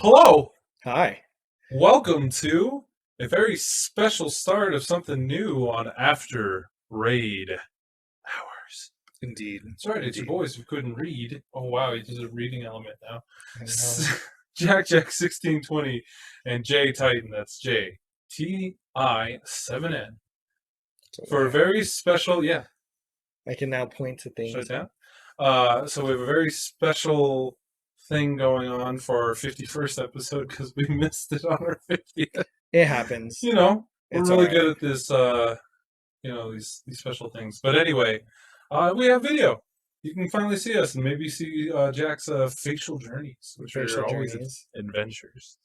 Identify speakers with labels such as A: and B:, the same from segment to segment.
A: Hello,
B: Hi.
A: welcome to a very special start of something new on After Raid Hours.
B: Indeed.
A: That's right, it's your boys who couldn't read. Oh wow, there's a reading element now.
B: I know.
A: JackJack1620 and JayTi7N, that's JayTi7N.
B: So
A: For a very special, yeah,
B: I can now point to things.
A: shut down. So we have a very special thing going on for our 51st episode because we missed it on our 50th.
B: It happens.
A: We're
B: It's
A: really
B: all
A: good
B: right.
A: at this, these special things. But anyway, we have video. You can finally see us and maybe see Jack's facial journeys, which
B: Facial
A: are always
B: journeys.
A: adventures.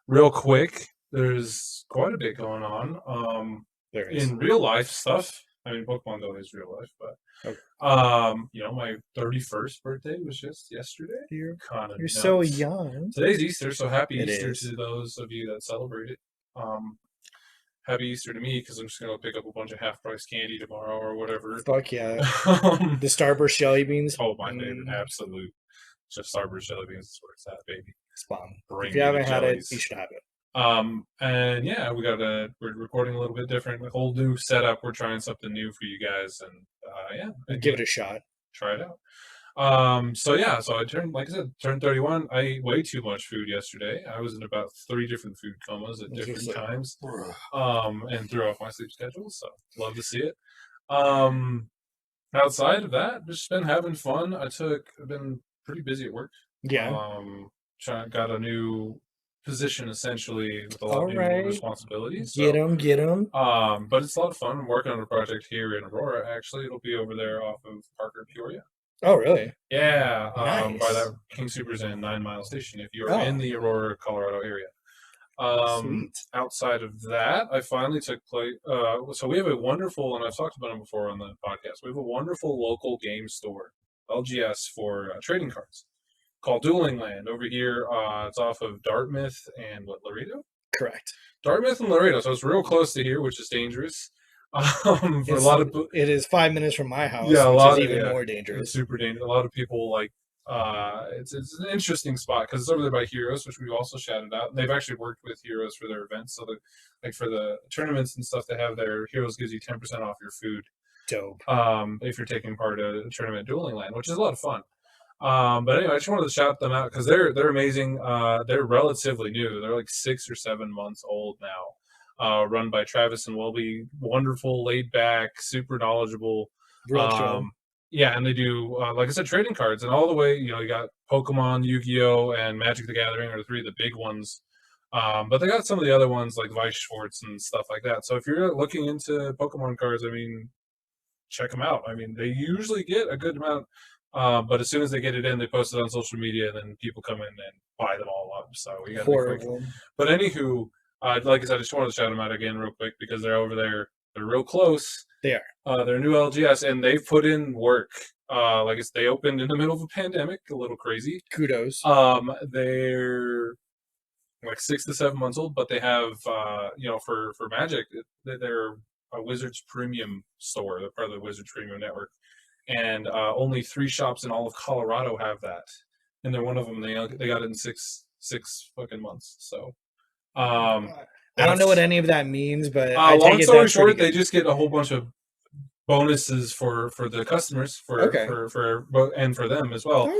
A: Real quick, there's quite a bit going on.
B: There is.
A: In real life stuff. I mean, Pokemon Go is real life, but my 31st birthday was just yesterday.
B: You're
A: Kind of nuts.
B: so young.
A: Today's Easter, so happy
B: It
A: Easter
B: is.
A: to those of you that celebrate it. Happy Easter to me because I'm just gonna pick up a bunch of half-price candy tomorrow or whatever.
B: Fuck yeah. The Starburst jelly beans.
A: Oh, my favorite, absolute. Just Starburst jelly beans is where it's at, baby.
B: It's bomb.
A: Bring
B: If you
A: me the
B: haven't had it,
A: jellies.
B: you should have it.
A: And yeah, we're recording a little bit different, a whole new setup. We're trying something new for you guys, and
B: Give it a shot.
A: Try it out. So I turned 31. I ate way too much food yesterday. I was in about 3 different food comas at different times, and threw off my sleep schedule. So love to see it. Outside of that, just been having fun. I've been pretty busy at work.
B: Yeah.
A: Got a new position essentially with a lot of new responsibilities.
B: Get them.
A: But it's a lot of fun. I'm working on a project here in Aurora. Actually, it'll be over there off of Parker, Peoria.
B: Oh, really?
A: Yeah,
B: Nice.
A: By that King Super's and 9 Mile Station. If you're in the Aurora, Colorado area.
B: Sweet.
A: Outside of that, I finally took place. So we have a wonderful, and I've talked about them before on the podcast. We have a wonderful local game store, LGS, for trading cards, called Dueling Land over here. It's off of Dartmouth and Laredo.
B: Correct.
A: Dartmouth and Laredo, so it's real close to here, which is dangerous. For a lot of
B: it is 5 minutes from my house,
A: yeah,
B: which is even more dangerous.
A: It's super dangerous. A lot of people like. It's an interesting spot because it's over there by Heroes, which we've also shouted out. They've actually worked with Heroes for their events, so for the tournaments and stuff they have there, Heroes gives you 10% off your food.
B: Dope.
A: If you're taking part in a tournament at Dueling Land, which is a lot of fun. But anyway, I just wanted to shout them out because they're amazing. They're relatively new. They're like 6 or 7 months old now. Run by Travis and Welby. Wonderful, laid back, super knowledgeable.
B: Real chill.
A: Yeah, and they do, like I said, trading cards, and all the way, you got Pokemon, Yu-Gi-Oh, and Magic the Gathering are the 3 of the big ones. But they got some of the other ones like Weiss Schwartz and stuff like that. So if you're looking into Pokemon cards, I mean, check them out. I mean, they usually get a good amount, but as soon as they get it in, they post it on social media, and then people come in and buy them all up. So we got to be quick. But ananywho, like I said, I just wanted to shout them out again real quick because they're over there. They're real close.
B: They are.
A: They're new LGS, and they've put in work. They opened in the middle of a pandemic, a little crazy.
B: Kudos.
A: They're like 6 to 7 months old, but they have, for Magic, they're a Wizards Premium store. They're part of the Wizards Premium network, and only 3 shops in all of Colorado have that, and they're one of them. They got it in six fucking months. So.
B: I don't know what any of that means, but
A: long story short, they just get a whole bunch of bonuses for the customers and for them as well.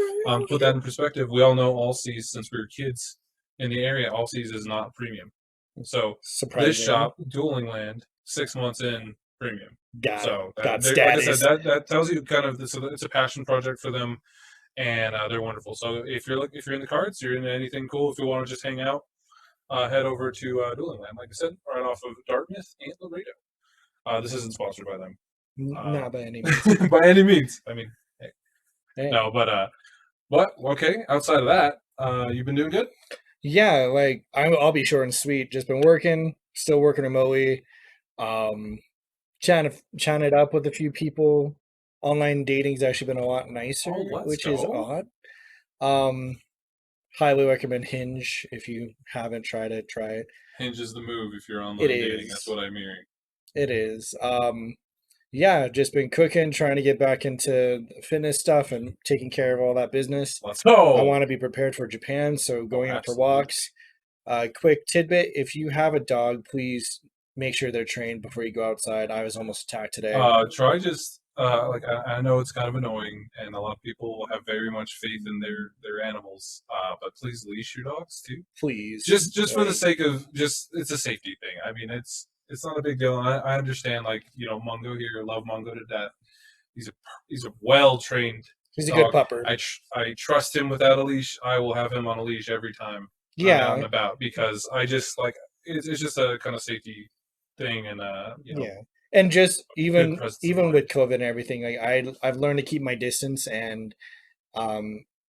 A: Put that in perspective. We all know Allseas, since we were kids in the area, Allseas is not premium. So this shop, Dueling Land, 6 months in, premium.
B: Got
A: like I said, that tells you kind of it's a passion project for them, and they're wonderful. So if you're in the cards, you're into anything cool. If you want to just hang out. Head over to Dueling Land, like I said, right off of Dartmouth and Laredo. This isn't sponsored by them.
B: Not by any means.
A: By any means. I mean, hey. No, but okay. Outside of that, you've been doing good?
B: Yeah, like I'll be short and sweet. Just been working, still working remotely. Chatting it up with a few people. Online dating's actually been a lot nicer, which is odd. Highly recommend Hinge if you haven't tried it. Try it.
A: Hinge is the move if you're online dating. That's what I'm hearing.
B: It is. Yeah, just been cooking, trying to get back into fitness stuff and taking care of all that business.
A: Let's
B: I
A: go.
B: want to be prepared for Japan, so
A: Oh,
B: going out for
A: absolutely.
B: walks. Quick tidbit: if you have a dog, please make sure they're trained before you go outside. I was almost attacked today.
A: Try just like I know it's kind of annoying, and a lot of people have very much faith in their animals. But please leash your dogs too.
B: Please,
A: Just for the
B: like,
A: sake of just it's a safety thing. I mean, it's not a big deal, and I understand. Like Mungo here, love Mungo to death. He's a he's a well trained
B: he's a good
A: dog.
B: pupper.
A: I trust him without a leash. I will have him on a leash every time I'm out and
B: Yeah,
A: about because I just like it's just a kind of safety thing and
B: yeah, and just
A: good
B: even
A: presence of
B: even
A: mind.
B: with COVID and everything, like I've learned to keep my distance, and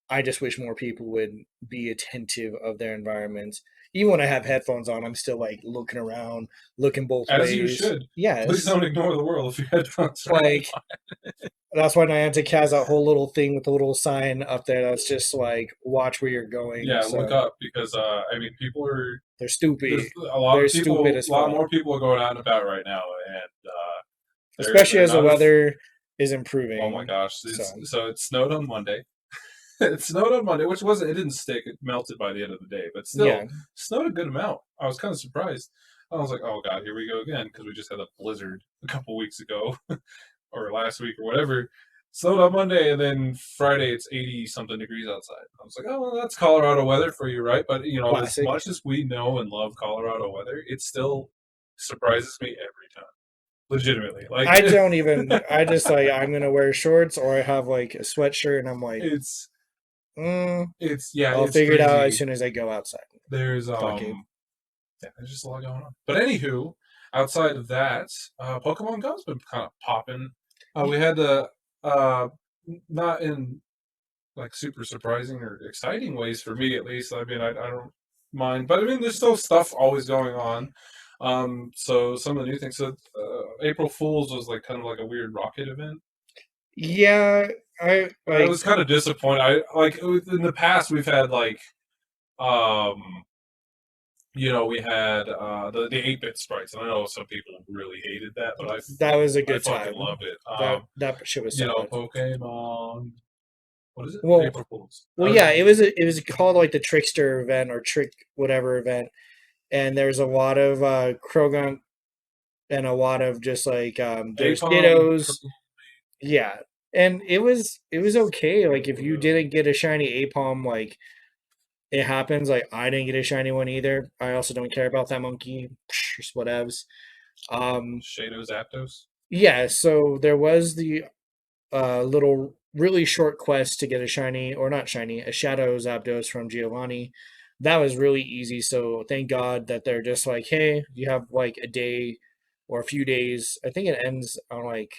B: I just wish more people would be attentive of their environments. Even when I have headphones on, I'm still like looking around, looking both
A: As you
B: ways.
A: should. Please
B: Yes,
A: don't ignore the world if your headphones are
B: like that's why Niantic has that whole little thing with the little sign up there that's just like watch where you're going.
A: yeah, look
B: So
A: up because I mean people are
B: they're stupid.
A: there's a lot
B: They're
A: of
B: stupid
A: people
B: as
A: a lot
B: fuck.
A: more people are going out and about right now and
B: Especially
A: they're
B: as the
A: not as
B: weather is
A: oh my
B: improving.
A: gosh
B: So
A: it snowed on Monday. It snowed on Monday, which wasn't it didn't stick, it melted by the end of the day, but
B: yeah.
A: still snowed a good amount. I was kind of surprised. I was like, oh god, here we go again because we just had a blizzard a couple weeks ago or last week or whatever. Snowed on Monday, and then Friday it's 80 something degrees outside. I was like, oh, well, that's Colorado weather for you, right? But as
B: Classic.
A: much as we know and love Colorado weather, it still surprises me every time. Legitimately, like
B: I don't even. I just like I'm gonna wear shorts or I have like a sweatshirt, and I'm like,
A: it's
B: mm,
A: yeah,
B: I'll
A: it's
B: figure it out as
A: crazy.
B: soon as I go outside.
A: There's
B: Fuck it.
A: yeah, there's just a lot going on. But anywho, outside of that, Pokemon Go's been kind of popping. We had uh, not in like super surprising or exciting ways for me at least. I mean, I don't mind, but I mean, there's still stuff always going on. So some of the new things. So April Fools was like kind of like a weird rocket event.
B: Yeah, I
A: I
B: like.
A: was kind of disappointed. I like in the past we've had like um we had the 8-bit sprites, and I know some people really hated that, but
B: That was a
A: I
B: good
A: fucking
B: time.
A: loved it.
B: That shit was solid.
A: Pokemon. What is it?
B: Well,
A: April Fools.
B: well, yeah, it was called like the Trickster event or Trick whatever event, and there was a lot of Krogan and a lot of just like there's
A: Apom.
B: Dittos. Yeah, and it was okay. Like if you didn't get a shiny Apom, like it happens. Like I didn't get a shiny one either. I also don't care about that monkey. Just whatevs.
A: Shadows Aptos.
B: Yeah. So there was the little really short quest to get a shiny or not shiny, a Shadow Zapdos from Giovanni. That was really easy. So thank God that they're just like, hey, you have like a day or a few days. I think it ends on like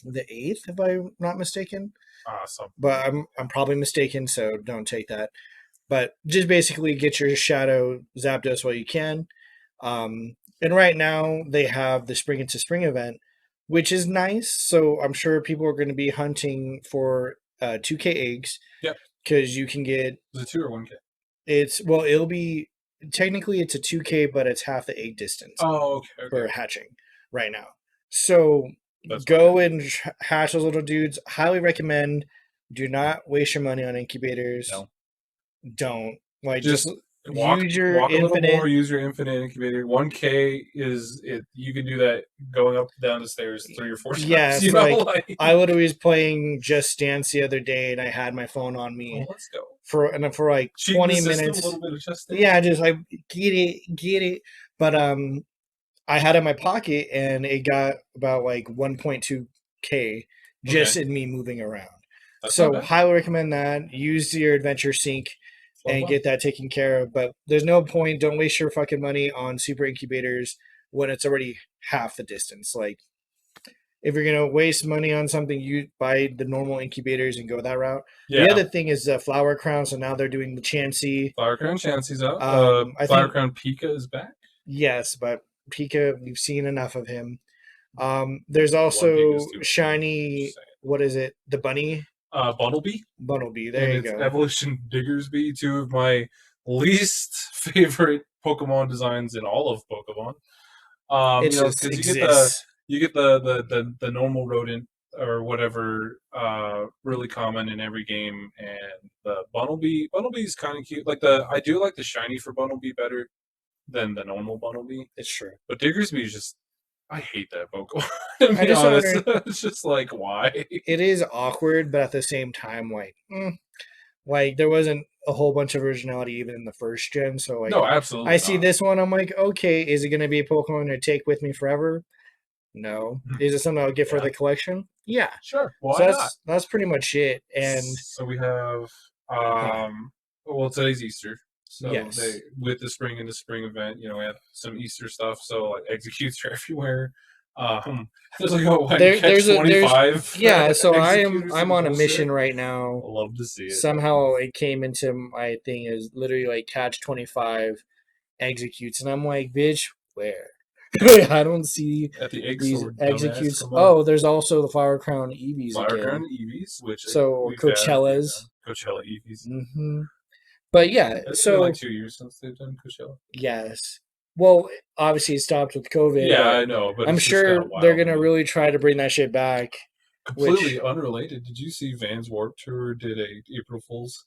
B: the 8th, if I'm not mistaken.
A: Awesome.
B: But I'm probably mistaken, so don't take that. But just basically get your Shadow Zapdos while you can. And right now they have the Spring into Spring event, which is nice. So I'm sure people are going to be hunting for 2K eggs
A: Yep.
B: because you can get
A: Is it 2 or 1K?
B: it'll be technically it's a 2K, but it's half the egg distance
A: Oh, okay,
B: for
A: okay.
B: hatching right now. So
A: That's
B: go
A: fine.
B: and hatch those little dudes. Highly recommend. Do not waste your money on incubators.
A: No.
B: Don't like just
A: Just
B: use your
A: walk a little
B: infinite.
A: more. Use your infinite incubator. 1K is it. You can do that going up down the stairs 3 or 4 times.
B: Yes, like
A: Like.
B: I literally was playing Just Dance the other day, and I had my phone on
A: Oh,
B: me
A: let's go.
B: for like
A: Cheating the
B: 20
A: system a
B: minutes.
A: little bit of just dance.
B: Yeah, just like get it. But I had it in my pocket, and it got about like 1.2K just
A: Okay,
B: in me moving around.
A: that's not
B: So
A: bad.
B: highly recommend that. Use your adventure sync
A: Fun,
B: and
A: fun.
B: get that taken care of. But there's no point. Don't waste your fucking money on super incubators when it's already half the distance. Like if you're gonna waste money on something, you buy the normal incubators and go that route. The
A: Yeah,
B: other thing is the flower crown. So now they're doing the Chansey.
A: Flower Crown Chansey's up.
B: I
A: Flower
B: think
A: Crown Pika is back.
B: yes, but Pika, we've seen enough of him. There's
A: One Pika is
B: also
A: too many.
B: shiny.
A: Just saying.
B: What is it? The bunny
A: Bumblebee
B: Bunnelby. There
A: and
B: you
A: its
B: go.
A: Evolution Diggersby, two of my least favorite Pokemon designs in all of Pokemon.
B: It just
A: Because you get the
B: exists.
A: you get the normal rodent or whatever, really common in every game, and the Bunnelby. Bunnelby's kind of cute. I do like the shiny for Bunnelby better than the normal Bunnelby.
B: It's true.
A: But Diggersby is just, I hate that Pokemon. To
B: I
A: be
B: just
A: honest,
B: wonder.
A: it's just like why?
B: It is awkward, but at the same time, like there wasn't a whole bunch of originality even in the first gen. So like,
A: No, absolutely
B: I see
A: not.
B: this one, I'm like, okay, is it going to be a Pokemon to take with me forever? No. Is it something I'll get for
A: Yeah.
B: the collection? Yeah.
A: Sure,
B: So
A: why not?
B: that's pretty much it. And
A: So we have well, today's Easter. So
B: yes,
A: with the spring and the spring event, we have some Easter stuff. So like executes are everywhere. There's like you catch
B: there's
A: 25
B: yeah. So
A: executors
B: I'm
A: and
B: on a
A: bullshit.
B: mission right
A: I
B: now.
A: love to see it.
B: Somehow it came into my thing is literally like catch 25 executes, and I'm like, bitch, where? I don't see
A: At the egg
B: these
A: sword, dumbass,
B: executes.
A: come on.
B: Oh, there's also the Flower Crown Eevees
A: Flower
B: again.
A: Crown Eevees, which
B: So
A: we've had a few of
B: Coachella's.
A: them. Coachella Eevees.
B: But yeah,
A: It's been
B: so
A: like 2 years since they've done Coachella.
B: yes. Well, obviously it stopped with COVID,
A: Yeah,
B: but
A: I know, but
B: I'm
A: it's just kind
B: sure
A: of
B: they're
A: wild to
B: gonna
A: me.
B: really try to bring that shit back.
A: Completely
B: Which
A: unrelated. Did you see Vans Warp Tour did a April Fools?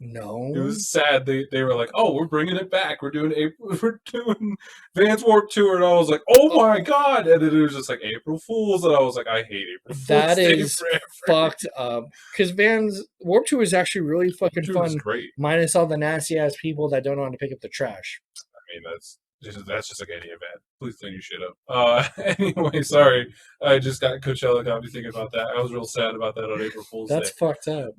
A: It
B: no,
A: was sad. They were like, "Oh, we're bringing it back. We're doing Vans Warp Tour," and I was like, "Oh my god!" And then it was just like April Fools, and I was like, "I hate April Fools
B: that
A: Day
B: is
A: forever."
B: fucked up. Because Vans Warp Tour is actually really fucking
A: Tour was
B: fun,
A: great.
B: minus all the nasty ass people that don't know how to pick up the trash.
A: I mean, that's just like any event. Please clean your shit up. Anyway, sorry. I just Coachella got me thinking about that. I was real sad about that on April Fool's
B: That's
A: Day.
B: fucked up.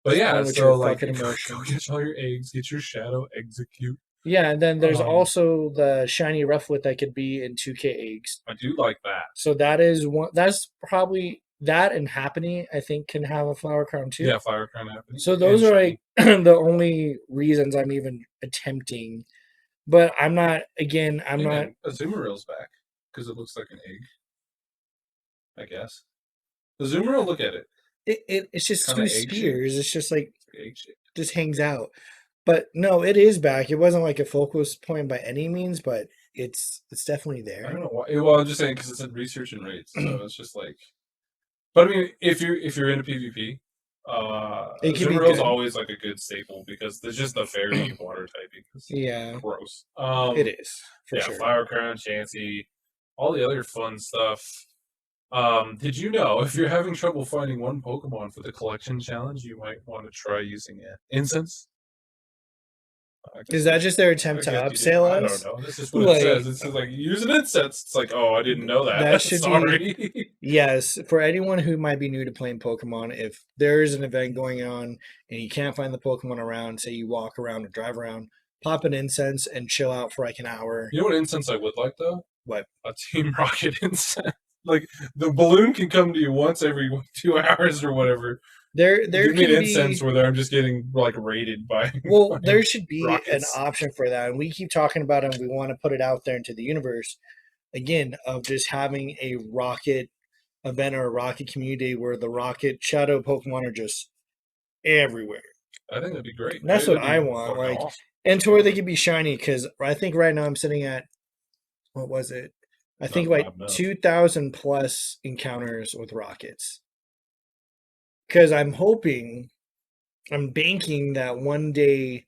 A: But yeah,
B: Fun with your
A: so like
B: fucking
A: go
B: emotions.
A: catch all your eggs, get your shadow, execute.
B: Yeah, and then there's
A: Um,
B: also the shiny Rufflet that could be in 2K eggs.
A: I do like that.
B: So that is one. That's probably that and Happening. I think can have a Flower Crown too.
A: Yeah, Flower Crown happening.
B: So those are like the only reasons I'm even attempting. But I'm not. Again, I'm not.
A: Man, Azumaril's back because it looks like an egg. I guess. Azumaril, look at it.
B: It's just
A: Kinda
B: two
A: egg-shaped.
B: spears. It's just like
A: Egg shape.
B: just hangs out. But no, it is back. It wasn't like a focus point by any means, but it's definitely
A: I
B: there.
A: don't know why. Well, I'm just saying because it's in research and rates, so it's just like. But I mean, if you're into PvP,
B: It can be
A: Azumaril's
B: good.
A: always like a good staple because there's just the fairy water typing. It's
B: Yeah,
A: gross.
B: it is for
A: Yeah,
B: sure.
A: Flower Crown, Chansey, all the other fun stuff. Did you know if you're having trouble finding one Pokemon for the collection challenge, you might want to try using it? Incense?
B: Is that just their
A: I
B: attempt to
A: guess you did.
B: upsell
A: I don't
B: us?
A: know. This is what it
B: Like
A: says. It says like use an incense. It's like, oh, I didn't know that.
B: that should be
A: Sorry.
B: yes. For anyone who might be new to playing Pokemon, if there is an event going on and you can't find the Pokemon around, say you walk around or drive around, pop an incense and chill out for like an hour.
A: You know what incense I would like though?
B: What?
A: A Team Rocket incense. Like the balloon can come to you once every 2 hours or whatever.
B: There
A: Give me
B: can
A: an
B: be
A: incense where I'm just getting like raided by.
B: well,
A: by
B: there should be an
A: rockets.
B: option for that, and we keep talking about it. And we want to put it out there into the universe again of just having a rocket event or a rocket community where the rocket shadow Pokemon are just everywhere.
A: I think that'd be great.
B: And that's what
A: That'd
B: I
A: be
B: want.
A: fucking
B: Like,
A: awesome.
B: and to where they could be shiny because I think right now I'm sitting at what was it? I think
A: Not
B: like
A: bad, no.
B: 2,000 plus encounters with rockets. Because I'm hoping, I'm banking that one day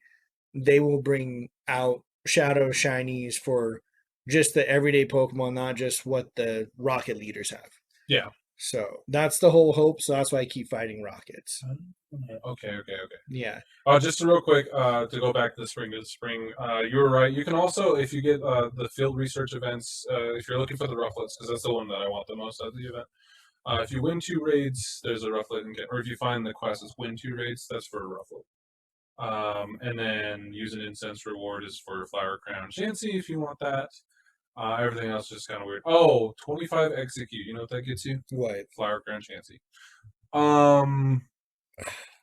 B: they will bring out shadow shinies for just the everyday Pokemon, not just what the rocket leaders have.
A: Yeah.
B: So that's the whole hope. So that's why I keep fighting rockets.
A: Okay.
B: Yeah.
A: Just real quick, to go back to the spring. You were right. You can also, if you get the field research events, if you're looking for the Rufflets, because that's the one that I want the most out of the event. If you win 2 raids, there's a Rufflet, or if you find the quest is win 2 raids, that's for a Rufflet. And then use an incense reward is for Flower Crown Chansey if you want that. Everything else is just kind of weird. Oh, 25 execute. You know what that gets you?
B: What?
A: Flower Crown Chansey.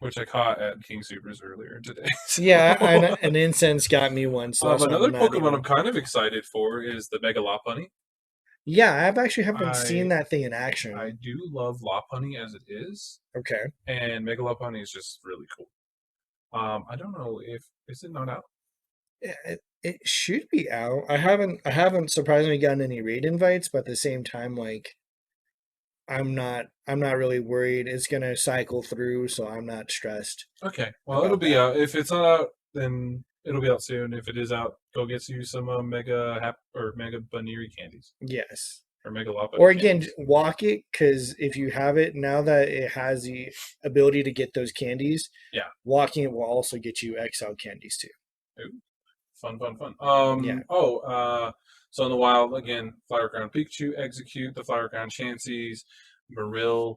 A: Which I caught at King Supers earlier today. So.
B: Yeah, an incense got me one. So that's why
A: Another
B: I'm not
A: Pokemon
B: even...
A: I'm kind of excited for is the Mega Lopunny.
B: Yeah, I actually haven't seen that thing in action.
A: I do love Lopunny as it is.
B: Okay.
A: And Mega Lopunny is just really cool. I don't know if is it not out?
B: It should be out. I haven't surprisingly gotten any raid invites, but at the same time, like I'm not really worried. It's gonna cycle through, so I'm not stressed
A: Okay, well, it'll
B: about
A: be
B: that.
A: out. If it's not out, then it'll be out soon. If it is out, go get you some mega Baniri candies
B: Yes.
A: or mega Lapa
B: Or again,
A: candies.
B: walk it, because if you have it now that it has the ability to get those candies,
A: Yeah.
B: walking it will also get you XL candies too.
A: Ooh, fun, fun, fun.
B: Yeah.
A: So in the wild again, Flower Crown Pikachu, Execute, the Flower Crown Chanseys, Marill,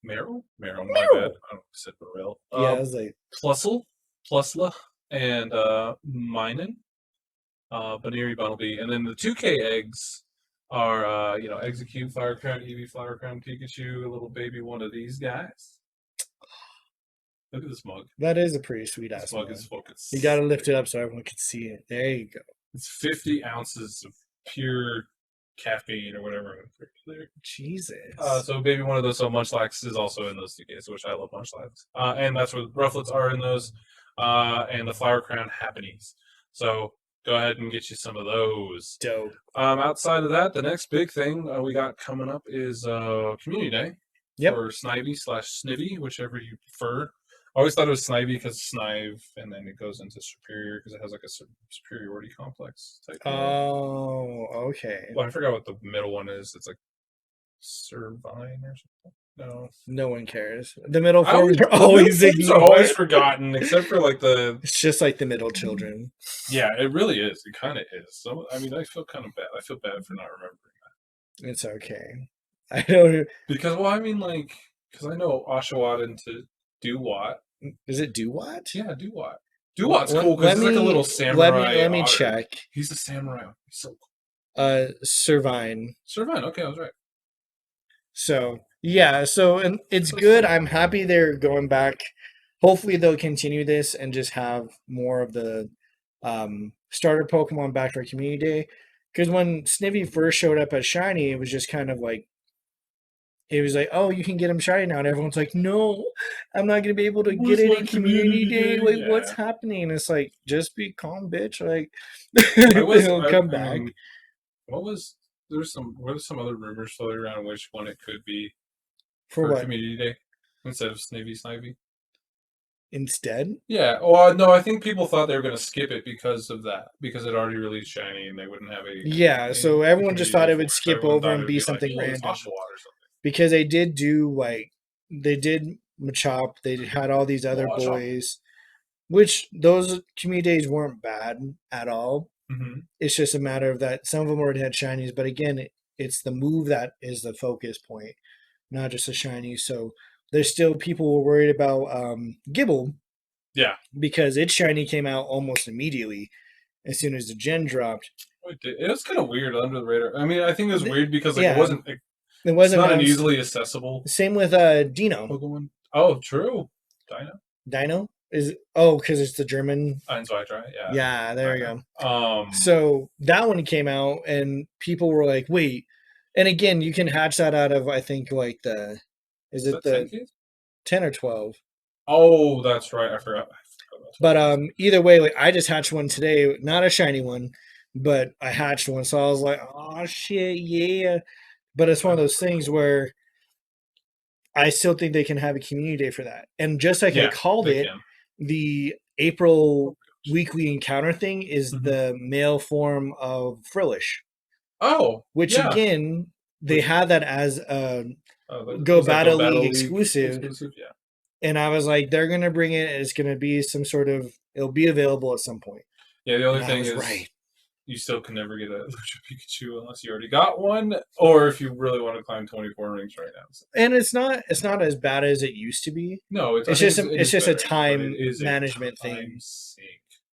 A: Meryl, my bad.
B: Meow.
A: I said Marill.
B: Yeah, I was like,
A: Plusla, and Minun, Baniri Bunnelby, and then the 2K eggs are Execute, Flower Crown Eevee, Flower Crown Pikachu, a little baby one of these guys. Look at this mug.
B: that is a pretty sweet
A: This
B: ass
A: mug
B: mug.
A: is fucking
B: You gotta
A: sick.
B: lift it up so everyone can see it. There you go.
A: It's 50 ounces of pure caffeine or whatever.
B: Jesus.
A: So baby one of those. So Munchlax is also in those 2Ks, which I love Munchlax. And that's where the Rufflets are in those. And the Flower Crown Happenings. So go ahead and get you some of those.
B: Dope.
A: Outside of that, the next big thing we got coming up is Community Day
B: Yep.
A: for Snivy/Snivy, whichever you prefer. I always thought it was Snivy because Snive, and then it goes into Superior because it has like a superiority complex type deal.
B: Oh, okay.
A: Well, I forgot what the middle one is. It's like Servine or something. No,
B: No one cares. The middle
A: I
B: forms are
A: the
B: always
A: middle forms are
B: ignored.
A: always forgotten, except for like the.
B: It's just like the middle children.
A: Yeah, it really is. It kind of is. So I mean, I feel kind of bad. I feel bad for not remembering that.
B: It's okay. I don't.
A: Because well, I mean, like, because I know Oshawott into Duwat.
B: Is it Duwat?
A: Yeah, Duwat. Duwat's cool because
B: Let
A: he's like a
B: me
A: little samurai.
B: let me
A: otter.
B: check.
A: He's a samurai. He's so cool.
B: Servine.
A: Servine. Okay, I was right.
B: So yeah, and it's good. I'm happy they're going back. Hopefully they'll continue this and just have more of the starter Pokemon back for Community Day. Because when Snivy first showed up as shiny, it was just kind of like it was like, oh, you can get him shiny now, and everyone's like, no, I'm not gonna be able to get
A: Where's
B: it
A: my
B: in Community Day. Like,
A: Yeah.
B: what's happening? And it's like, just be calm, bitch. Like,
A: I
B: come back.
A: mean, were there some other rumors floating around which one it could be
B: For what?
A: Community Day instead of Snivy?
B: Instead?
A: Yeah. Well, no, I think people thought they were going to skip it because of that, because it already released shiny and they wouldn't have
B: Yeah, so everyone just thought it would
A: So
B: skip
A: everyone
B: over
A: thought
B: and
A: it
B: be
A: would
B: something
A: like, oh, it's
B: random.
A: Oshawott or something.
B: Because they did Machop, they had all these other boys, which those Community Days weren't bad at all.
A: Mm-hmm.
B: It's just a matter of that some of them already had shinies, but again, it's the move that is the focus point, not just a shiny. So there's still people were worried about Gibble.
A: Yeah.
B: Because its shiny came out almost immediately as soon as the gen dropped.
A: It was kind of weird under the radar. I mean, I think it was weird because like
B: Yeah.
A: it wasn't
B: It's
A: not an easily accessible
B: Same with Dino.
A: Pokemon. Oh, true.
B: Dino is because it's the German.
A: Einzweiter, yeah.
B: Yeah, there you
A: go.
B: So that one came out, and people were like, "Wait!" And again, you can hatch that out of I think like is it the 10 or 12?
A: Oh, that's right. I forgot.
B: But either way, like I just hatched one today, not a shiny one, but I hatched one, so I was like, "Oh shit, yeah!" But it's one of those things where I still think they can have a Community Day for that. And just like I called it, the April weekly encounter thing is the male form of Frillish.
A: Oh,
B: which again, they had that as a Go Battle League exclusive.
A: Yeah.
B: And I was like, they're gonna bring it. It's gonna be some sort of. It'll be available at some point.
A: Yeah, the only thing is, you still can never get a Lucha Pikachu unless you already got one, or if you really want to climb 24 rings right now.
B: And it's not as bad as it used to be.
A: No,
B: it's just a time management thing.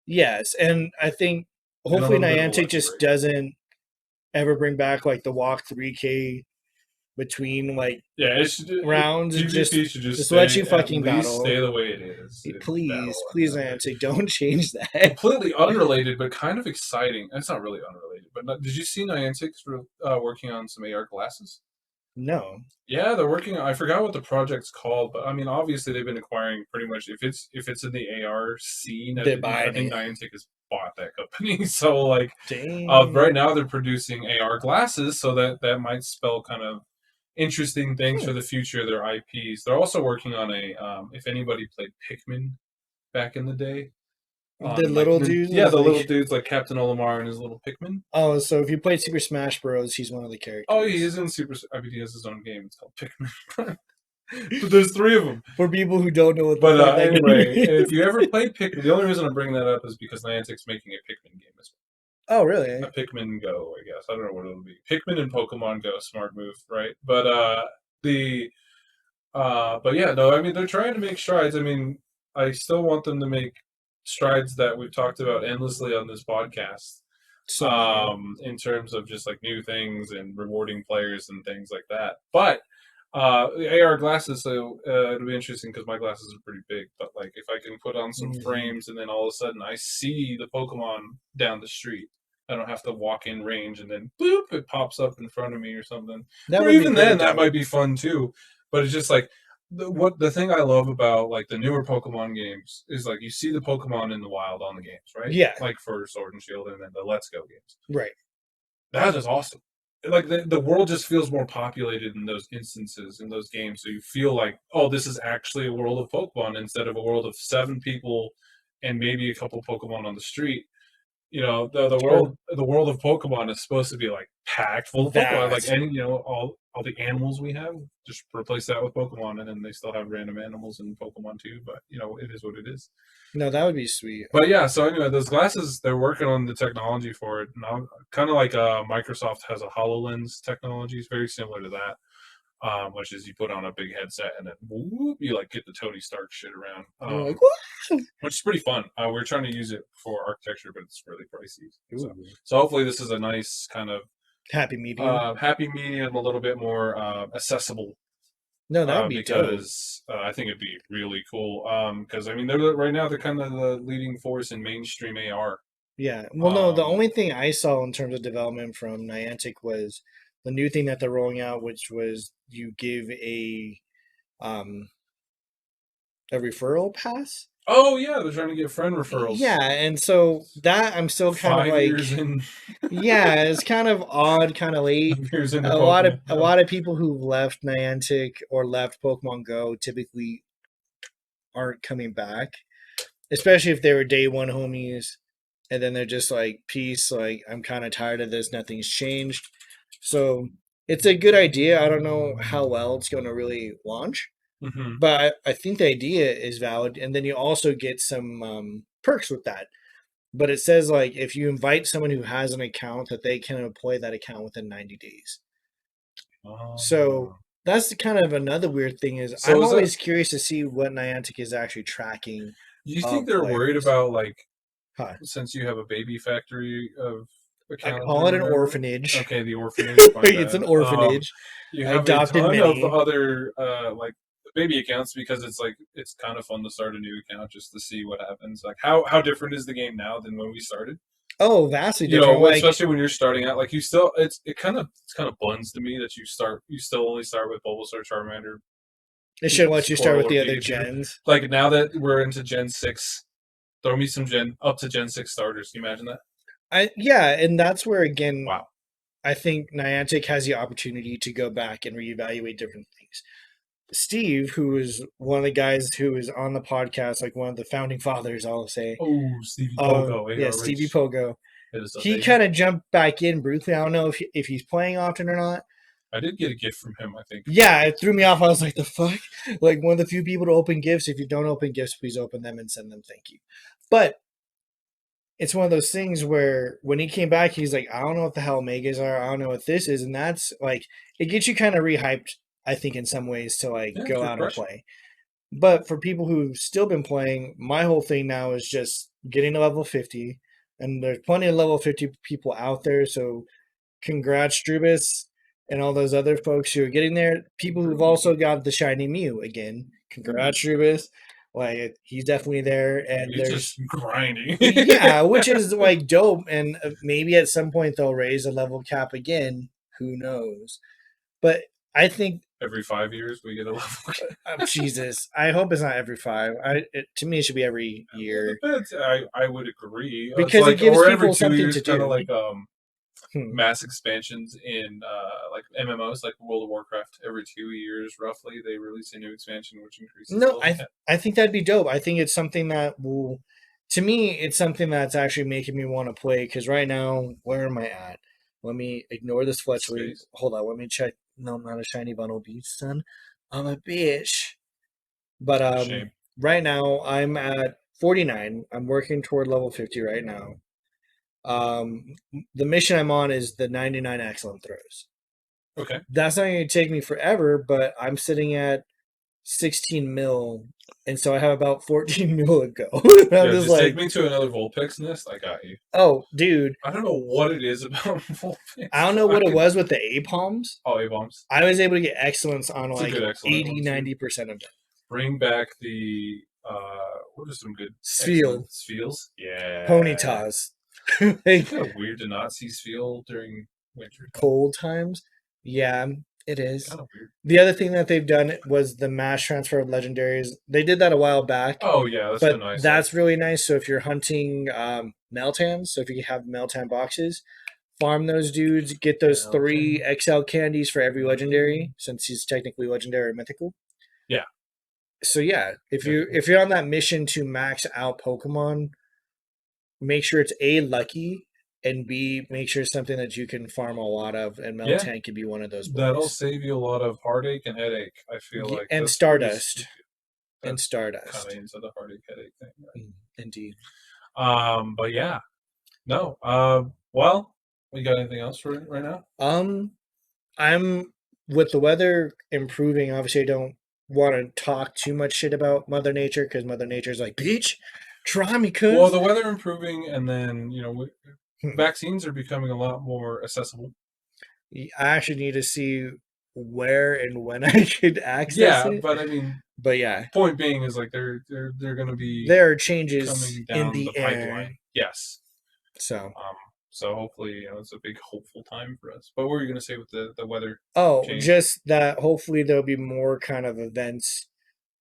B: Yes, and I think hopefully Niantic just doesn't ever bring back like the walk 3K between like rounds. Just let you fucking battle.
A: Stay the way it is.
B: Please, Niantic, don't change that.
A: Completely unrelated, but kind of exciting. It's not really unrelated, but did you see Niantic working on some AR glasses?
B: No.
A: Yeah, they're working on, I forgot what the project's called, but I mean, obviously they've been acquiring pretty much if it's in the AR scene,
B: They're
A: I
B: buying
A: think
B: it.
A: Niantic has bought that company. So like
B: Dang.
A: right now they're producing AR glasses, so that might spell kind of interesting things for
B: Hmm.
A: the future of their IPs. They're also working on a if anybody played Pikmin back in the day,
B: The
A: on like
B: little dude
A: yeah,
B: with
A: the little
B: like,
A: dudes like Captain Olimar and his little Pikmin.
B: oh, so if you played Super Smash Bros, he's one of the
A: Oh, he
B: characters.
A: is in Super. I mean, he has his own game. It's called Pikmin. But there's three of them.
B: For people who don't know what the
A: But
B: fuck that game
A: anyway, if you
B: is.
A: ever played Pikmin, the only reason I'm bringing that up is because Niantic's making a Pikmin game as
B: Oh,
A: well.
B: really?
A: A Pikmin Go, I guess. I don't know what it'll be. Pikmin and Pokemon Go, smart move, right? But the but yeah, no, I mean they're trying to make strides. I mean, I still want them to make strides that we've talked about endlessly on this podcast.
B: So many.
A: In terms of just like new things and rewarding players and things like that. But the AR glasses, so it'll be interesting because my glasses are pretty big. But like, if I can put on some
B: Mhm.
A: frames and then all of a sudden I see the Pokemon down the street, I don't have to walk in range and then boop, it pops up in front of me or something.
B: That
A: Or
B: would be
A: even
B: pretty
A: then, that
B: dope.
A: might be fun too. But it's just like the thing I love about like the newer Pokemon games is like you see the Pokemon in the wild on the games, right?
B: Yeah,
A: Like for Sword and Shield and then the Let's Go games.
B: right.
A: That is awesome. Like the world just feels more populated in those instances in those games. So you feel like, oh, this is actually a world of Pokemon instead of a world of 7 people and maybe a couple Pokemon on the street. You know,
B: Or
A: the world of Pokemon is supposed to be like packed full of Pokemon. Like
B: that.
A: any all the animals we have, just replace that with Pokemon, and then they still have random animals in Pokemon too. But it is what it is.
B: No, that would be sweet.
A: But yeah, so anyway, those glasses, they're working on the technology for it now, kind of like Microsoft has a HoloLens technology. It's very similar to that, which is you put on a big headset and then whoop, you like get the Tony Stark shit around,
B: You're like, what?
A: which is pretty fun. We're trying to use it for architecture, but it's really pricey. So,
B: Ooh,
A: so hopefully this is a nice kind of
B: happy medium.
A: happy medium, a little bit more accessible
B: No, that would be dope.
A: because I think it'd be really cool. Because I mean, right now they're kind of the leading force in mainstream AR.
B: Yeah. Well, no, the
A: Um,
B: only thing I saw in terms of development from Niantic was the new thing that they're rolling out, which was you give um a referral pass.
A: oh yeah, they're trying to get friend referrals.
B: Yeah, and so that I'm still kind of
A: 5 years
B: like,
A: in,
B: yeah, it's kind of odd, kind of late.
A: 5 years into
B: A
A: Pokemon Go.
B: lot of people who've left Niantic or left Pokemon Go typically aren't coming back, especially if they were day one homies, and then they're just like, peace, like I'm kind of tired of this, nothing's changed. So it's a good idea. I don't know how well it's going to really launch,
A: Hmm.
B: but I think the idea is valid, and then you also get some perks with that. But it says like if you invite someone who has an account that they can employ that account within 90 days. So
A: Oh.
B: that's the kind of another weird thing is
A: So
B: I'm
A: is that?
B: always curious to see what Niantic is actually tracking
A: Do you think
B: of
A: they're worried
B: players.
A: about like
B: Huh.
A: since you have a baby factory of
B: I
A: accounts
B: call
A: or
B: it an
A: whatever?
B: orphanage.
A: Okay, the orphanage. My
B: It's
A: bad.
B: an orphanage.
A: You
B: I
A: have a
B: adopted
A: ton of
B: many.
A: other like baby accounts because it's like it's kind of fun to start a new account just to see what happens. Like how different is the game now than when we started?
B: Oh, vastly different. Like
A: Especially when you're starting out, like you still it's kind of buns to me that you still only start with Bulbasaur, Charmander,
B: it should let you start
A: Squirtle,
B: with
A: or
B: the other
A: Pikachu.
B: gens.
A: Like now that we're into Gen 6, throw me some Gen up to Gen 6 starters. Can you imagine that?
B: Yeah, and that's where again
A: Wow.
B: I think Niantic has the opportunity to go back and reevaluate different things. Steve, who is one of the guys who is on the podcast, like one of the founding fathers, I'll say.
A: Oh, Stevie Pogo,
B: Yeah, Stevie
A: ARH.
B: Pogo.
A: It is a
B: He
A: baby.
B: kind of jumped back in briefly. I don't know if he's playing often or not.
A: I did get a gift from him, I think.
B: Yeah, it threw me off. I was like, the fuck? Like one of the few people to open gifts. If you don't open gifts, please open them and send them thank you. But it's one of those things where when he came back, he's like, I don't know what the hell megas are. I don't know what this is. And that's like, it gets you kind of rehyped, I think, in some ways to like
A: Yeah, it's
B: go out and
A: refreshing.
B: play. But for people who've still been playing, my whole thing now is just getting to level 50. And there's plenty of level 50 people out there. So congrats, Strubus, and all those other folks who are getting there. People who've also got the shiny Mew again. Congrats, Strubus. Like he's definitely there. And
A: He's
B: there's
A: just grinding.
B: yeah, which is like dope. And maybe at some point they'll raise the level cap again. Who knows? But I think
A: Every 5 years we get a level.
B: Jesus. I hope it's not every 5. To me, it should be every year
A: I would agree. It's
B: because it
A: like
B: gives
A: or every
B: people
A: 2
B: something
A: years,
B: to
A: kind of
B: do.
A: like
B: Hmm.
A: mass expansions in like MMOs, like World of Warcraft. Every 2 years, roughly, they release a new expansion, which increases
B: No,
A: level cap.
B: I think that'd be dope. I think it's something that will, to me, it's something that's actually making me want to play. Because right now, where am I at? Let me ignore this Fletchly.
A: Space.
B: Hold on, let me check. No, I'm not a shiny bundle beast, son. I'm a bitch. But
A: Shame.
B: right now I'm at 49. I'm working toward level 50 right now. The mission I'm on is the 99 excellent throws.
A: Okay.
B: That's not going to take me forever, but I'm sitting at 16 mil, and so I have about 14 mil to go. I'm
A: Yeah,
B: just
A: just
B: like,
A: take me to another Vulpix nest. I got you.
B: oh, dude,
A: I don't know what it is about Vulpix.
B: I don't know what it was with the A-palms.
A: Oh, A-bombs.
B: I was able to get excellence on
A: It's a
B: like
A: good excellent
B: 80,
A: one, too.
B: 90% of them.
A: Bring back the what are some good
B: Sfeel.
A: Sfeels? Yeah.
B: Ponytas.
A: It's
B: Like,
A: kind of weird to not see Sfeel during winter.
B: cold times. Yeah, it is.
A: Kind of weird.
B: The other thing that they've done was the mass transfer of legendaries. They did that a while back.
A: Oh yeah, that's
B: but
A: been nice.
B: That's really nice. So if you're hunting Meltans, so if you have Meltan boxes, farm those dudes, get those 3 XL candies for every legendary, since he's technically legendary or mythical.
A: Yeah.
B: So yeah, if you're on that mission to max out Pokemon, make sure it's A, lucky, and B, make sure it's something that you can farm a lot of, and Meltan can be one of those boys.
A: That'll save you a lot of heartache and headache. I feel like
B: and
A: that's
B: Stardust.
A: Kind
B: Stardust.
A: of into the heartache headache thing. Right?
B: Indeed.
A: But yeah, no. Well, we got anything else for right now?
B: I'm with the weather improving. Obviously, I don't want to talk too much shit about Mother Nature because Mother Nature's like, bitch, try me, cuz.
A: Well, the weather improving, and then vaccines are becoming a lot more accessible.
B: I actually need to see where and when I could access it.
A: But I mean,
B: but yeah.
A: Point being is like they're going to be
B: there are changes
A: coming down
B: in the air.
A: pipeline. Yes. So hopefully, it's a big hopeful time for us. But what were you going to say with the weather?
B: Oh,
A: change?
B: Just that hopefully there'll be more kind of events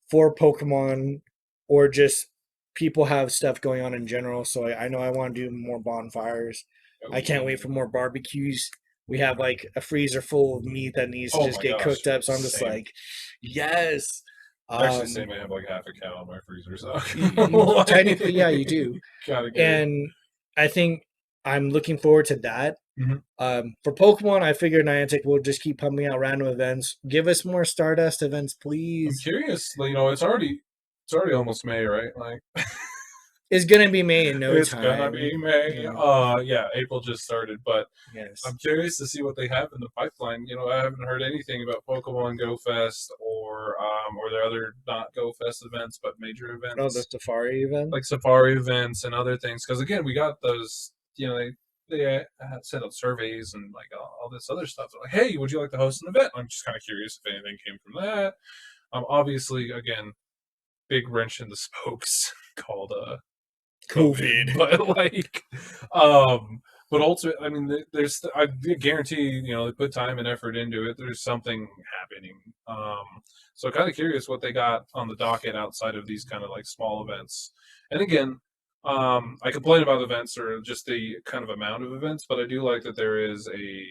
B: for Pokemon, or just people have stuff going on in general. So I know I want to do more bonfires. I can't wait for more barbecues. We have like a freezer full of meat that needs to just get cooked up. So I'm just like, yes.
A: Actually, same. I have like half a cow in my freezer. So
B: technically, yeah, you do.
A: And
B: I think I'm looking forward to that.
A: Mm-hmm.
B: For Pokemon, I figure Niantic will just keep pumping out random events. Give us more Stardust events, please.
A: I'm curious. It's already almost May, right? Like,
B: it's gonna be May in no time.
A: It's gonna be May. Yeah, April just started, but
B: yes.
A: I'm curious to see what they have in the pipeline. I haven't heard anything about Pokemon Go Fest or their other not Go Fest events, but major events.
B: Oh, the Safari event,
A: like Safari events and other things. Because again, we got those. They sent out surveys and like all this other stuff. They're like, hey, would you like to host an event? I'm just kind of curious if anything came from that. Obviously, again, big wrench in the spokes called COVID. But ultimately, I mean, I guarantee, they put time and effort into it. There's something happening. So kind of curious what they got on the docket outside of these kind of like small events. And again, I complain about events or just the kind of amount of events, but I do like that there is a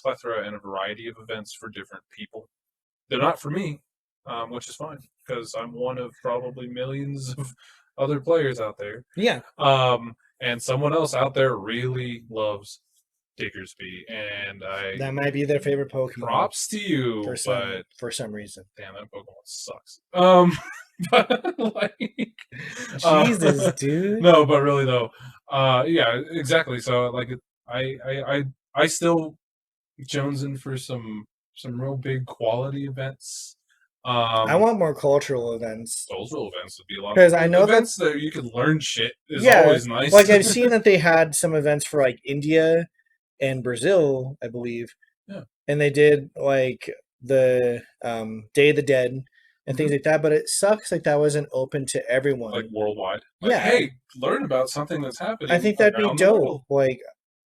A: plethora and a variety of events for different people. They're not for me, which is fine because I'm one of probably millions of other players out there.
B: Yeah.
A: And someone else out there really loves Diggersby, and
B: that might be their favorite Pokemon.
A: Props to you,
B: for some reason.
A: Damn, that Pokemon sucks. But like,
B: Jesus, dude.
A: No, but really though, yeah, exactly. So like, I still jonesing for some real big quality events.
B: I want more cultural events.
A: Cultural events would be a lot.
B: Because I know
A: events that you can learn shit is always nice.
B: Like I've seen that they had some events for like India and Brazil, I believe.
A: Yeah.
B: And they did like the Day of the Dead and things like that, but it sucks like that wasn't open to everyone.
A: Like worldwide. Like, hey, learn about something that's happening.
B: I think that'd be dope. Like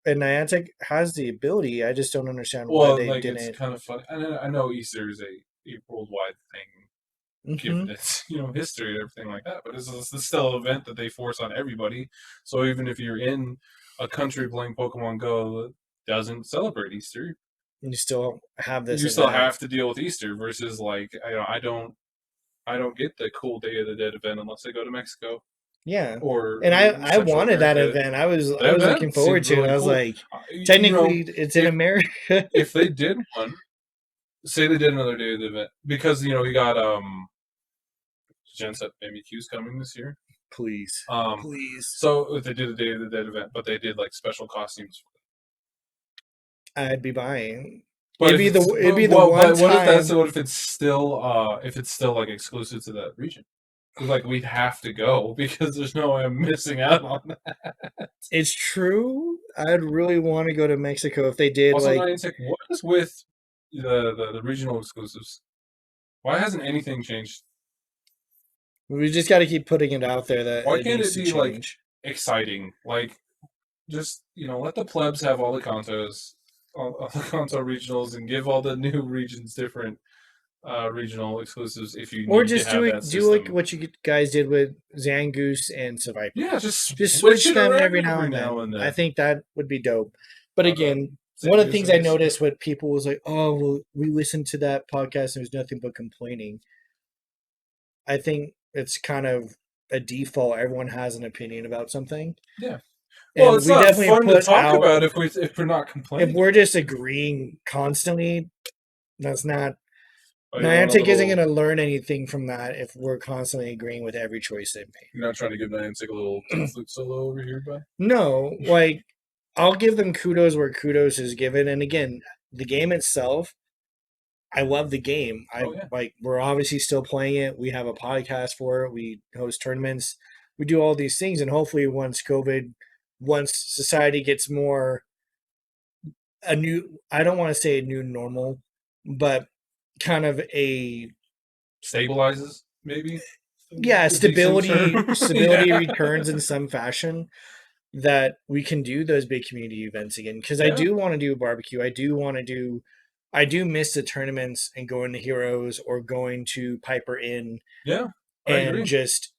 B: and Niantic has the ability. I just don't understand why
A: Well,
B: they
A: like
B: didn't.
A: it's kind of funny. I know Easter is a worldwide thing, given its history and everything like that. But it's still an event that they force on everybody. So even if you're in a country playing Pokemon Go that doesn't celebrate Easter,
B: You still have this.
A: you still
B: event.
A: have to deal with Easter. Versus like I don't get the cool Day of the Dead event unless I go to Mexico.
B: Yeah,
A: Or
B: and I
A: Central
B: wanted that
A: America.
B: event. I was
A: That
B: looking
A: event
B: forward
A: seemed
B: to it.
A: really
B: I was
A: cool.
B: like, technically, it's in America.
A: If they did one, say they did another Day of the event, because we got Gen Set MBQ's coming this year.
B: Please, please.
A: So if they did a Day of the Dead event, but they did like special costumes.
B: I'd be buying.
A: But
B: It'd be the
A: but
B: one time.
A: What if that's what if it's still like exclusive to that region? Like we'd have to go because there's no way I'm missing out on that.
B: It's true. I'd really want to go to Mexico if they did.
A: Also,
B: like,
A: Niantic, what is with the regional exclusives? Why hasn't anything changed?
B: we just got to keep putting it out there that
A: Why
B: it
A: can't
B: needs
A: it
B: to
A: be like
B: change.
A: exciting? Like just let the plebs have all the contos, all the conto regionals, and give all the new regions different regional exclusives if you
B: Or
A: need
B: just
A: to have that
B: do
A: system.
B: like what you guys did with Zangoose and Survivor.
A: Yeah, just
B: switch
A: it
B: them
A: around
B: every now and then. I think that would be dope. But again, one of the things I noticed with people was like, oh, well, we listened to that podcast and there's nothing but complaining. I think it's kind of a default. Everyone has an opinion about something.
A: Yeah.
B: And
A: well, it's
B: we
A: not
B: definitely
A: fun to
B: put
A: talk
B: out,
A: about if we're not complaining.
B: if we're just agreeing constantly, that's not.
A: Oh, you want
B: Niantic isn't going to learn anything from that if we're constantly agreeing with every choice they make.
A: You're not trying to give Niantic a little flute solo over here, bud?
B: No, like I'll give them kudos where kudos is given. And again, the game itself, I love the game. Like we're obviously still playing it. We have a podcast for it. We host tournaments. We do all these things, and hopefully, once society gets more I don't want to say a new normal, but kind of a
A: stabilizes maybe.
B: Yeah, stability
A: Yeah.
B: returns in some fashion, that we can do those big community events again. Because I do want to do a barbecue. I do miss the tournaments and going to Heroes or going to Piper Inn.
A: Yeah,
B: and just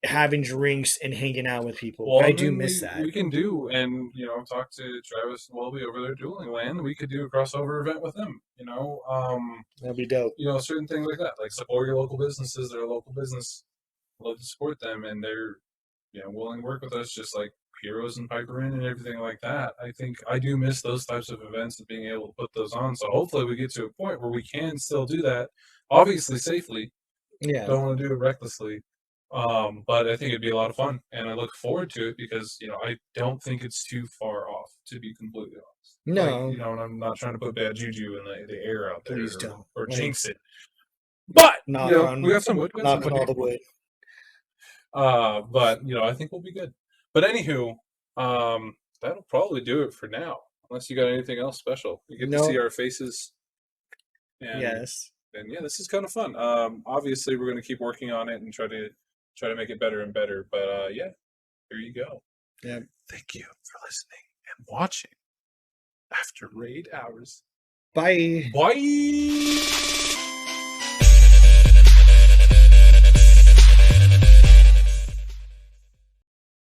B: having drinks and hanging out with people.
A: Well,
B: I do miss that.
A: We can do, and talk to Travis and Welby over there at Dueling Land. We could do a crossover event with them.
B: That'd be dope.
A: Certain things like that, like support your local businesses. They're a local business. Love to support them, and they're willing to work with us, just like Heroes and Piper Inn and everything like that. I think I do miss those types of events and being able to put those on. So hopefully we get to a point where we can still do that, obviously safely.
B: Yeah.
A: Don't want to do it recklessly. But I think it'd be a lot of fun, and I look forward to it because I don't think it's too far off, to be completely honest.
B: No,
A: and I'm not trying to put bad juju in the air out there,
B: please don't,
A: or jinx it. But we got some wood.
B: Knock on all the wood.
A: But I think we'll be good. But anywho, that'll probably do it for now. Unless you got anything else special, you get to see our faces. And,
B: yes.
A: And yeah, this is kind of fun. Obviously, we're going to keep working on it and try to make it better and better. But yeah, here you go.
B: Yeah.
A: Thank you for listening and watching After Raid Hours.
B: Bye.
A: Bye.